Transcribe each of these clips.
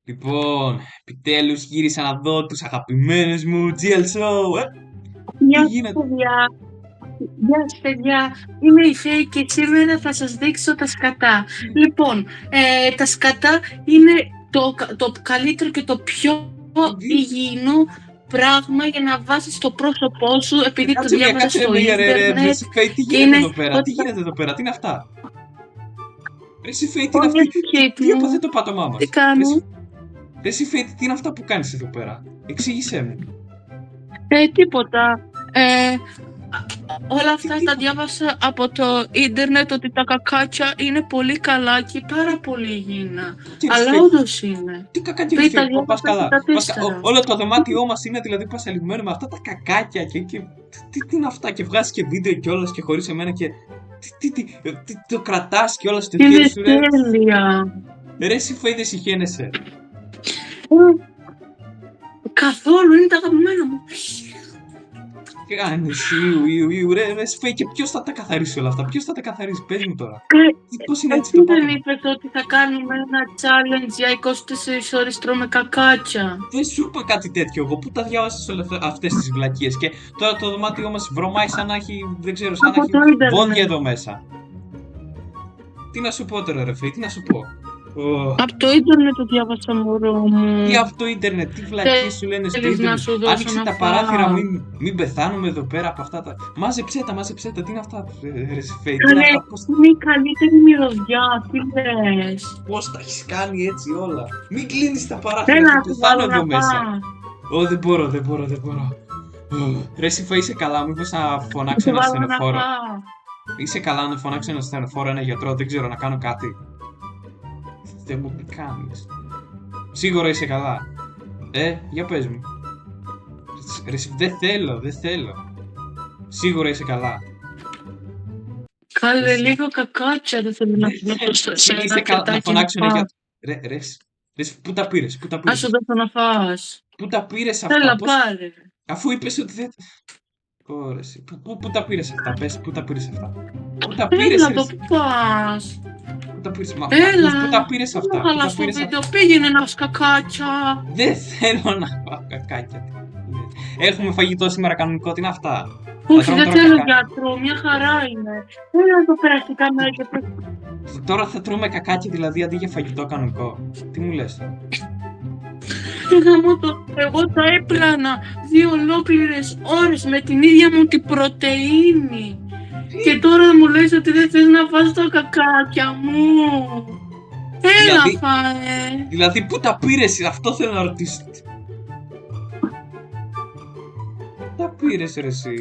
Λοιπόν, επιτέλους γύρισα να δω τους αγαπημένους μου GL Show. Τι Γεια γίνεται? παιδιά, είμαι η Φέη και σήμερα θα σας δείξω τα σκατά. Λοιπόν, τα σκατά είναι το καλύτερο και το πιο υγιεινό πράγμα για να βάσεις το πρόσωπό σου, επειδή το διάβασα στο ίντερνετ Τι και γίνεται είναι εδώ πέρα, τι γίνεται εδώ πέρα, τι είναι αυτά? Ρε Φέη, τι είναι όχι αυτή, τι έπαθε μου. το πάτωμά μας? Τι κάνω? Ρε Φέη, τι είναι αυτά που κάνεις εδώ πέρα? Εξήγησέ μου. Τίποτα. Όλα αυτά τα διάβασα από το ίντερνετ, ότι τα κακάκια είναι πολύ καλά και πάρα πολύ υγιεινά. Αλλά όντως είναι. Τι κακάκια Πριν είναι τα Φέη, πας διάβασα καλά. και τα 4. Όλο το δωμάτιό μας είναι δηλαδή πασαλιγμένο με αυτά τα κακάκια και τι είναι αυτά, και βγάζεις και βίντεο κιόλας και χωρίς εμένα και το κρατάς κιόλας στο χέρι Είναι σου, ρε. τέλεια. Ρε εσύ Φέη, δεν συχαίνεσαι? Καθόλου, είναι τα αγαπημένα μου. Κάνεις ιου, ρε εσύ Φέη, και ποιος θα τα καθαρίσει όλα αυτά, ποιος θα τα καθαρίσει, πες μου τώρα. Πώς είναι έτσι το Εσύ δεν πάτωμα? είπες ότι θα κάνουμε ένα challenge για 24 ώρες τρώμε κακάκια? Δεν σου είπα κάτι τέτοιο εγώ, πού τα διάβασες όλες αυτές τις βλακίες? Και τώρα το δωμάτιό μας βρωμάει σαν να έχει, δεν ξέρω, σαν να Από το έχει ίντερνετ. βόδια εδώ μέσα. Τι να σου πω τώρα ρε Φέη, τι να σου πω? Από το ίντερνετ το διάβασα, μωρό μου. Τι από το ίντερνετ, τι βλακίες σου λένε στο Θέλεις να ίντερνετ? σου δώσω Άνοιξε να τα παράθυρα, φάω? μην πεθάνουμε εδώ πέρα από αυτά τα... Μάζεψέ τα, τι είναι αυτά ρε Φέη, τι είναι Καλέ, αυτά, είναι η καλύτερη μυρωδιά, τι λες? πώς τα έχεις κάνει έτσι όλα? Μην κλείνεις τα παράθυρα, Έλα θα να σου πεθάνω βάλω εδώ να μέσα. φας. Δεν μπορώ. Ρε εσύ Φέη, είσαι καλά, μήπως να φωνάξω Σου ένα βάλω να ασθενοφόρο? φάω. Είσαι καλά να φωνάξω ένα ασθενοφόρο, ένα γιατρό, δεν ξέρω, να κάνω κάτι? Δεν μου τι κάνεις. Σίγουρα είσαι καλά? Για πες μου. Ρε, εσύ, δεν θέλω. Σίγουρα είσαι καλά? Κάλε, λίγο κακάτια δεν θέλω να σου δώσω σε Είσαι ένα καλά, να πιατάκι να φωνάξω ένα φας. γιατρό? Ρε, πού τα πήρες, Να σου δώσω να φας. πού τα πήρες αυτά, Έλα, πάρε. αφού είπες ότι δεν... Ωρε, εσύ, πού τα πήρες αυτά, πες, πού τα πήρες αυτά? Πού τα πήρες, Έλα, ρε, το εσύ? πας. Πού τα πήρες, Έλα. πού τα πήρες Δεν αυτά, μου πού τα χαλάς το πήρες αυτά? βίντεο, πήγαινε να φας κακάτια. Δεν θέλω να φάω κακάκια. Έχουμε φαγητό σήμερα κανονικό, τι είναι αυτά? Όχι, τρώμε δεν τώρα θέλω κακά. γιατρό, μια χαρά είναι. Έλα εδώ πέρα στην κάμερα και πες. Τώρα θα τρώμε κακάκια δηλαδή αντί για φαγητό κανονικό? Τι μου λες τώρα? Εγώ τα έπλανα 2 ολόκληρες ώρες με την ίδια μου την πρωτεΐνη. Και τώρα μου λες ότι δεν θες να φας τα κακάκια μου. Έλα Δηλαδή- φάε. Δηλαδή πού τα πήρες, αυτό θέλω να ρωτήσω. Πού τα πήρες ρε εσύ?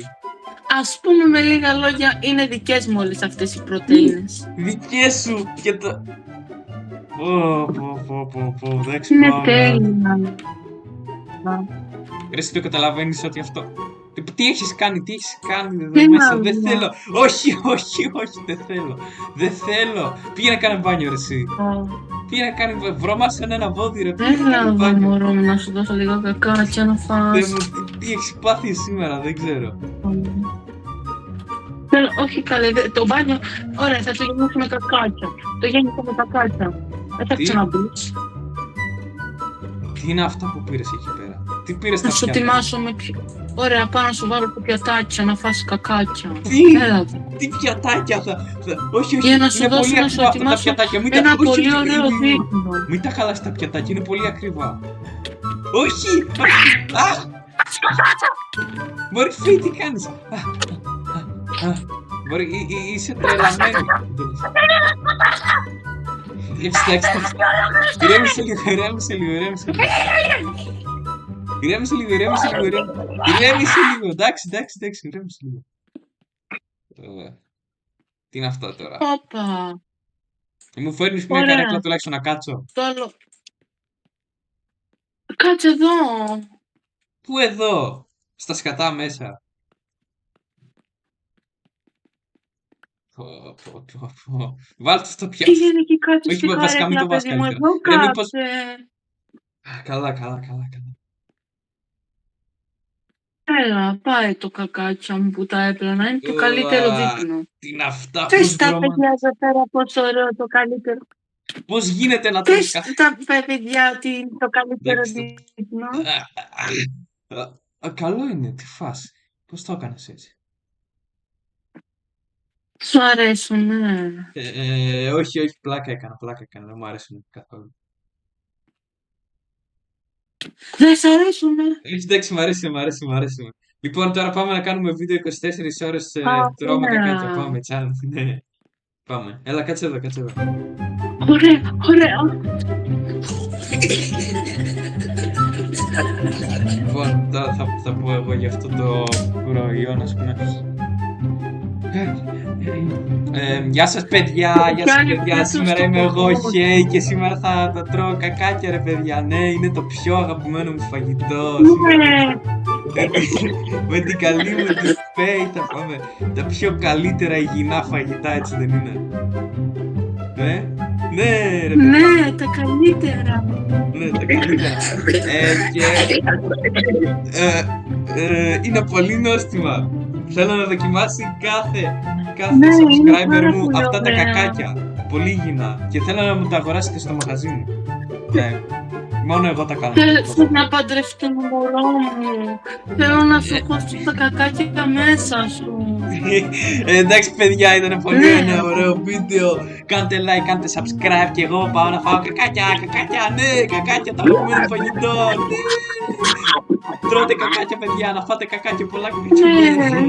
Ας πούμε με λίγα λόγια, είναι δικές μου όλες αυτές οι πρωτεΐνες. Δικές σου και τα... Εντάξει Είναι πάμε. τέλεια. Ρε εσύ, το καταλαβαίνεις ότι αυτό... Τι έχεις κάνει εδώ Τι μέσα, να δεν δω. θέλω. Όχι, δεν θέλω. Πήγαινε να κάνε μπάνιο ρε εσύ. Πήγαινε να κάνει, βρώμασε ένα βόδι ρε, πήγαινε να Έλα κάνει εδώ μπάνιο. μωρό μου να σου δώσω λίγα κακάκια να φας. Τι έχεις πάθει σήμερα, δεν ξέρω. Όχι καλέ, το μπάνιο, ωραία, θα το γεννήσουμε κακάκια. Το γέννησα με κακάκια. Δεν θα Τι? ξαναμπείς. Τι είναι αυτά που πήρες εκεί πέρα? Τι πήρες Θα στα σου πιάτα? ετοιμάσω με πιο... Ωραία, πάω να σου βάλω τα πιατάκια να φας κακάκια. Τι? Έλα εδώ. Τι πιατάκια όχι, Για να σου είναι δώσω πολύ να σου ακριβά αυτά τα ετοιμάσω πιατάκια. ένα πολύ ωραίο δείπνο. Μην τα χαλάς τα πιατάκια, είναι πολύ ακριβά. Όχι! Αχ! Μωρή Φέη, τι κάνεις? Μωρή, είσαι τρελαμένη. Εντάξει. Ηρέμησε λίγο. Εντάξει, ηρέμησε λίγο. Τι είναι αυτά τώρα? Όπα. Μου φέρνεις μια Ωραία. καρέκλα τουλάχιστον να κάτσω? Το άλλο. Κάτσε εδώ. Πού εδώ? Στα σκατά μέσα? Βάλτε στο πιάτο. Πήγαινε και κάτσε Όχι, στην βασικά μην το καρέκλα, βάζεις παιδί μου. καλύτερα. Εδώ Ρε, μήπως... κάτσε. Καλά. Έλα, πάει το κακάκια μου που τα έπλανα. Είναι το καλύτερο δείπνο. Τι είναι αυτά, Θες πώς τα βρωμάνε. παιδιά εδώ πέρα, πόσο ωραίο το καλύτερο. Πώς γίνεται να τρως Πες τα παιδιά ότι είναι το καλύτερο Εντάξει, δείπνο. καλό είναι, τι φας. Πώς το έκανες έτσι. Σου αρέσουν, ναι. Όχι, όχι, πλάκα έκανα, δεν μου αρέσουν καθόλου. Δεν σ' αρέσουνε. Εντάξει, μ' αρέσει. Λοιπόν, τώρα πάμε να κάνουμε βίντεο 24 ώρες τρώμε κακάκια. Ωραία. Πάμε, challenge, ναι. Πάμε. Έλα, κάτσε εδώ. Ωραία, ωραία. Λοιπόν, τώρα θα πω εγώ για αυτό το προϊόν, ας πούμε. Γεια σας παιδιά, σήμερα είμαι εγώ Χέι και σήμερα θα τρώω κακάκια ρε παιδιά. Ναι, είναι το πιο αγαπημένο μου φαγητό. Ναι. Με την καλή μου τη Φέη θα πάμε τα πιο καλύτερα υγιεινά φαγητά, έτσι δεν είναι? Ναι ρε παιδιά. Ναι, τα καλύτερα. Ναι, τα καλύτερα. Είναι πολύ νόστιμα. Θέλω να δοκιμάσει κάθε Ναι, είναι subscriber πάρα μου πολύ αυτά τα ωραία. κακάκια. Πολύ υγιεινά. Και θέλω να μου τα αγοράσετε στο μαγαζί μου. Ναι. Μόνο εγώ τα κάνω. Θέλω να παντρευτώ μωρό μου. Θέλω να σου χώσω τα κακάκια μέσα σου. Εντάξει παιδιά, ήταν πολύ Ναι. ένα ωραίο βίντεο. Κάντε like, κάντε subscribe και εγώ πάω να φάω κακάκια, ναι, κακάκια, το αγαπημένο φαγητό, ναι. Τρώτε κακάκια παιδιά, να φάτε κακάκια πολλά κακάκια, ναι.